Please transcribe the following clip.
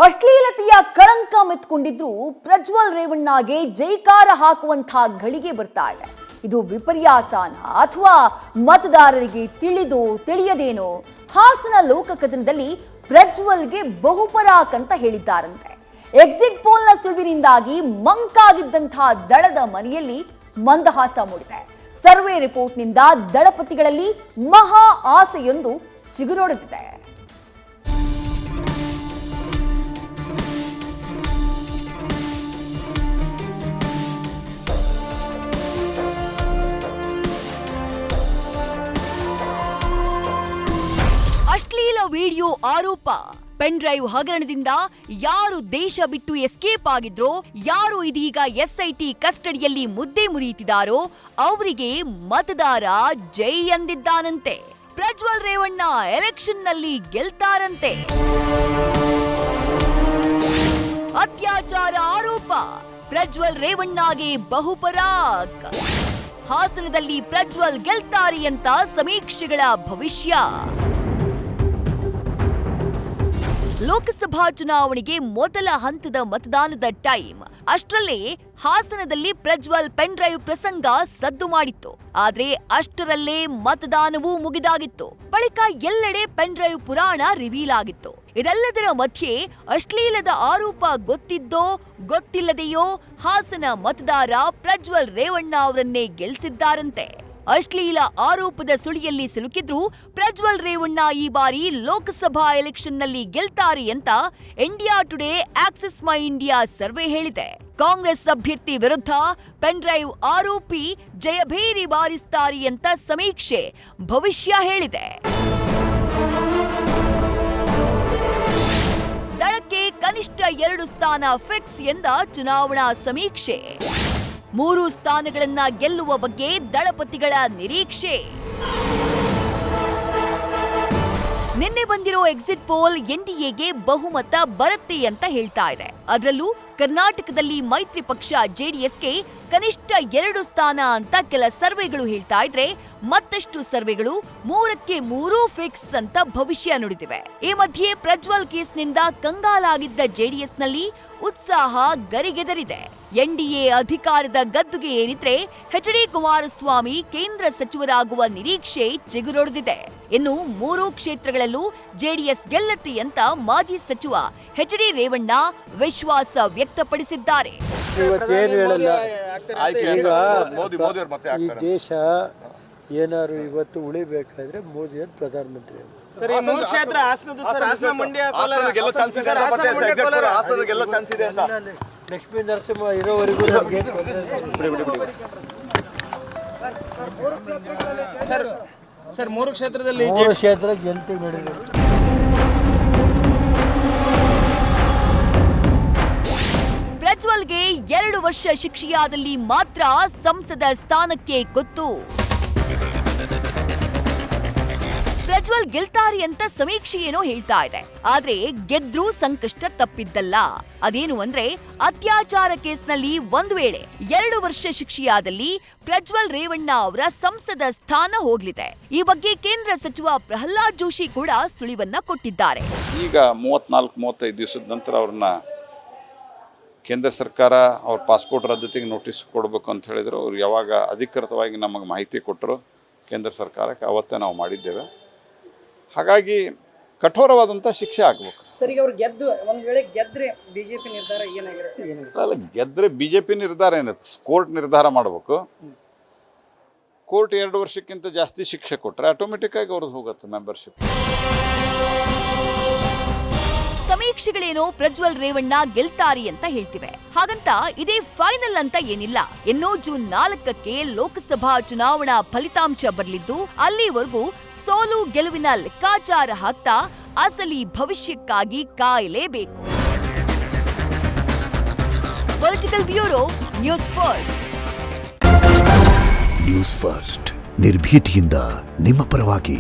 ಅಶ್ಲೀಲತೆಯ ಕಳಂಕ ಮೆತ್ಕೊಂಡಿದ್ರು ಪ್ರಜ್ವಲ್ ರೇವಣ್ಣಗೆ ಜೈಕಾರ ಹಾಕುವಂತಹ ಗಳಿಗೆ ಬರ್ತಾ ಇದೆ. ಇದು ವಿಪರ್ಯಾಸನ ಅಥವಾ ಮತದಾರರಿಗೆ ತಿಳಿಯದೇನೋ ಹಾಸನ ಲೋಕಕಥನದಲ್ಲಿ ಪ್ರಜ್ವಲ್ಗೆ ಬಹುಪರಾಕ್ ಅಂತ ಹೇಳಿದ್ದಾರಂತೆ. ಎಕ್ಸಿಟ್ ಪೋಲ್ನ ಸುಳಿವಿನಿಂದಾಗಿ ಮಂಕಾಗಿದ್ದಂತಹ ದಳದ ಮನೆಯಲ್ಲಿ ಮಂದಹಾಸ ಮೂಡಿದೆ. ಸರ್ವೆ ರಿಪೋರ್ಟ್ನಿಂದ ದಳಪತಿಗಳಲ್ಲಿ ಮಹಾ ಆಸೆಯೊಂದು ಚಿಗುರೊಡೆದಿದೆ. ಅಶ್ಲೀಲ ವಿಡಿಯೋ ಆರೋಪ. ಪೆನ್ ಡ್ರೈವ್ ಹಗರಣದಿಂದ ಯಾರು ದೇಶ ಬಿಟ್ಟು ಎಸ್ಕೇಪ್ ಆಗಿದ್ರೋ, ಯಾರು ಇದೀಗ ಎಸ್ಐಟಿ ಕಸ್ಟಡಿಯಲ್ಲಿ ಮುದ್ದೆ ಮುರಿಯುತ್ತಿದ್ದಾರೋ ಅವರಿಗೆ ಮತದಾರ ಜೈ ಅಂದಿದ್ದಾನಂತೆ. ಪ್ರಜ್ವಲ್ ರೇವಣ್ಣ ಎಲೆಕ್ಷನ್ನಲ್ಲಿ ಗೆಲ್ತಾರಂತೆ. ಅತ್ಯಾಚಾರ ಆರೋಪ. ಪ್ರಜ್ವಲ್ ರೇವಣ್ಣಗೆ ಬಹುಪರಾಕ್. ಹಾಸನದಲ್ಲಿ ಪ್ರಜ್ವಲ್ ಗೆಲ್ತಾರೆ ಅಂತ ಸಮೀಕ್ಷೆಗಳ ಭವಿಷ್ಯ. ಲೋಕಸಭಾ ಚುನಾವಣೆಗೆ ಮೊದಲ ಹಂತದ ಮತದಾನದ ಟೈಮ್ ಅಷ್ಟರಲ್ಲೇ ಹಾಸನದಲ್ಲಿ ಪ್ರಜ್ವಲ್ ಪೆನ್ ಡ್ರೈವ್ ಪ್ರಸಂಗ ಸದ್ದು ಮಾಡಿತ್ತು. ಆದ್ರೆ ಅಷ್ಟರಲ್ಲೇ ಮತದಾನವೂ ಮುಗಿದಾಗಿತ್ತು. ಬಳಿಕ ಎಲ್ಲೆಡೆ ಪೆನ್ ಡ್ರೈವ್ ಪುರಾಣ ರಿವೀಲ್ ಆಗಿತ್ತು. ಇದೆಲ್ಲದರ ಮಧ್ಯೆ ಅಶ್ಲೀಲದ ಆರೋಪ ಗೊತ್ತಿದ್ದೋ ಗೊತ್ತಿಲ್ಲದೆಯೋ ಹಾಸನ ಮತದಾರ ಪ್ರಜ್ವಲ್ ರೇವಣ್ಣ ಅವರನ್ನೇ ಗೆಲ್ಲಿಸಿದ್ದಾರಂತೆ. ಅಶ್ಲೀಲ ಆರೋಪದ ಸುಳಿಯಲ್ಲಿ ಸಿಲುಕಿದ್ರು ಪ್ರಜ್ವಲ್ ರೇವಣ್ಣ ಈ ಬಾರಿ ಲೋಕಸಭಾ ಎಲೆಕ್ಷನ್ನಲ್ಲಿ ಗೆಲ್ತಾರೆ ಅಂತ ಇಂಡಿಯಾ ಟುಡೇ ಆಕ್ಸಿಸ್ ಮೈ ಇಂಡಿಯಾ ಸರ್ವೆ ಹೇಳಿದೆ. ಕಾಂಗ್ರೆಸ್ ಅಭ್ಯರ್ಥಿ ವಿರುದ್ಧ ಪೆನ್ ಡ್ರೈವ್ ಆರೋಪಿ ಜಯಭೇರಿ ಬಾರಿಸ್ತಾರೆ ಅಂತ ಸಮೀಕ್ಷೆ ಭವಿಷ್ಯ ಹೇಳಿದೆ. ದಳಕ್ಕೆ ಕನಿಷ್ಠ 2 ಸ್ಥಾನ ಫಿಕ್ಸ್ ಎಂದ ಚುನಾವಣಾ ಸಮೀಕ್ಷೆ. 3 ಸ್ಥಾನಗಳನ್ನ ಗೆಲ್ಲುವ ಬಗ್ಗೆ ದಳಪತಿಗಳ ನಿರೀಕ್ಷೆ. ನಿನ್ನೆ ಬಂದಿರೋ ಎಕ್ಸಿಟ್ ಪೋಲ್ ಎನ್ಡಿಎಗೆ ಬಹುಮತ ಬರುತ್ತೆ ಅಂತ ಹೇಳ್ತಾ ಇದೆ. ಅದರಲ್ಲೂ ಕರ್ನಾಟಕದಲ್ಲಿ ಮೈತ್ರಿ ಪಕ್ಷ ಜೆಡಿಎಸ್ಗೆ ಕನಿಷ್ಠ 2 ಸ್ಥಾನ ಅಂತ ಕೆಲ ಸರ್ವೆಗಳು ಹೇಳ್ತಾ ಇದ್ರೆ, ಮತ್ತಷ್ಟು ಸರ್ವೆಗಳು 3ಕ್ಕೆ 3 ಫಿಕ್ಸ್ ಅಂತ ಭವಿಷ್ಯ ನುಡಿದಿವೆ. ಈ ಮಧ್ಯೆ ಪ್ರಜ್ವಲ್ ಕೇಸ್ನಿಂದ ಕಂಗಾಲಾಗಿದ್ದ ಜೆಡಿಎಸ್ನಲ್ಲಿ ಉತ್ಸಾಹ ಗರಿಗೆದರಿದೆ. ಎನ್ಡಿಎ ಅಧಿಕಾರದ ಗದ್ದುಗೆ ಏರಿದ್ರೆ ಎಚ್.ಡಿ. ಕುಮಾರಸ್ವಾಮಿ ಕೇಂದ್ರ ಸಚಿವರಾಗುವ ನಿರೀಕ್ಷೆ ಚಿಗುರೊಡೆದಿದೆ. ಇನ್ನು 3 ಕ್ಷೇತ್ರಗಳಲ್ಲೂ ಜೆಡಿಎಸ್ ಗೆಲ್ಲುತ್ತೆ ಅಂತ ಮಾಜಿ ಸಚಿವ ಎಚ್.ಡಿ. ರೇವಣ್ಣ ವಿಶ್ವಾಸ ವ್ಯಕ್ತಪಡಿಸಿದ್ದಾರೆ. ಈ ದೇಶ ಏನಾದ್ರು ಇವತ್ತು ಉಳಿಬೇಕಾದ್ರೆ ಮೋದಿ ಅಂತ ಪ್ರಧಾನಮಂತ್ರಿ. ಲಕ್ಷ್ಮೀ ನರಸಿಂಹ ಇರೋವರೆಗೂ ಸರ್ 3 ಕ್ಷೇತ್ರದಲ್ಲಿ 3 ಕ್ಷೇತ್ರ ಗೆಲ್ತೀವಿ ನೋಡಿ. ಪ್ರಜ್ವಲ್ಗೆ 2 ವರ್ಷ ಶಿಕ್ಷೆಯಾದಲ್ಲಿ ಮಾತ್ರ ಸಂಸದ ಸ್ಥಾನಕ್ಕೆ ಗೊತ್ತು. ಪ್ರಜ್ವಲ್ ಗೆಲ್ತಾರೆ ಅಂತ ಸಮೀಕ್ಷೆ ಏನೋ ಹೇಳ್ತಾ ಇದೆ. ಆದ್ರೆ ಗೆದ್ರೂ ಸಂಕಷ್ಟ ತಪ್ಪಿದ್ದಲ್ಲ. ಅದೇನು ಅಂದ್ರೆ ಅತ್ಯಾಚಾರ ಕೇಸ್ನಲ್ಲಿ ಒಂದು ವೇಳೆ 2 ವರ್ಷ ಶಿಕ್ಷೆಯಾದಲ್ಲಿ ಪ್ರಜ್ವಲ್ ರೇವಣ್ಣ ಅವರ ಸಂಸದ ಸ್ಥಾನ ಹೋಗ್ಲಿದೆ. ಈ ಬಗ್ಗೆ ಕೇಂದ್ರ ಸಚಿವ ಪ್ರಹ್ಲಾದ್ ಜೋಶಿ ಕೂಡ ಸುಳಿವನ್ನ ಕೊಟ್ಟಿದ್ದಾರೆ. ಈಗ 34-35 ದಿವಸದ ನಂತರ ಅವ್ರನ್ನ ಕೇಂದ್ರ ಸರ್ಕಾರ ಅವ್ರ ಪಾಸ್ಪೋರ್ಟ್ ರದ್ದತಿಗೆ ನೋಟಿಸ್ ಕೊಡಬೇಕು ಅಂತ ಹೇಳಿದ್ರು. ಅವ್ರು ಯಾವಾಗ ಅಧಿಕೃತವಾಗಿ ನಮಗೆ ಮಾಹಿತಿ ಕೊಟ್ಟರು ಕೇಂದ್ರ ಸರ್ಕಾರಕ್ಕೆ, ಅವತ್ತೇ ನಾವು ಮಾಡಿದ್ದೇವೆ. ಹಾಗಾಗಿ ಕಠೋರವಾದಂಥ ಶಿಕ್ಷೆ ಆಗಬೇಕು. ಸರ್, ಈಗ ಅವ್ರು ಗೆದ್ದು ಒಂದು ವೇಳೆ ಗೆದ್ರೆ ಬಿಜೆಪಿ ನಿರ್ಧಾರ ಏನಾಗಿರುತ್ತೆ? ಅಲ್ಲ, ಗೆದ್ರೆ ಬಿಜೆಪಿ ನಿರ್ಧಾರ ಏನಿತ್ತು, ಕೋರ್ಟ್ ನಿರ್ಧಾರ ಮಾಡಬೇಕು. ಕೋರ್ಟ್ 2 ವರ್ಷಕ್ಕಿಂತ ಜಾಸ್ತಿ ಶಿಕ್ಷೆ ಕೊಟ್ಟರೆ ಆಟೋಮೆಟಿಕ್ ಆಗಿ ಅವ್ರದ್ದು ಹೋಗುತ್ತೆ ಮೆಂಬರ್ಶಿಪ್. ಸಮೀಕ್ಷೆಗಳೇನೋ ಪ್ರಜ್ವಲ್ ರೇವಣ್ಣ ಗೆಲ್ತಾರೆ ಅಂತ ಹೇಳ್ತಿವೆ. ಹಾಗಂತ ಇದೇ ಫೈನಲ್ ಅಂತ ಏನಿಲ್ಲ. ಇನ್ನು ಜೂನ್ 4ಕ್ಕೆ ಲೋಕಸಭಾ ಚುನಾವಣಾ ಫಲಿತಾಂಶ ಬರಲಿದ್ದು, ಅಲ್ಲಿವರೆಗೂ ಸೋಲು ಗೆಲುವಿನ ಲೆಕ್ಕಾಚಾರ ಹಾಕ್ತಾ ಅಸಲಿ ಭವಿಷ್ಯಕ್ಕಾಗಿ ಕಾಯಲೇಬೇಕು. Political bureau, news first. News first ನಿರ್ಭೀತಿಯಿಂದ ನಿಮ್ಮ ಪರವಾಗಿ.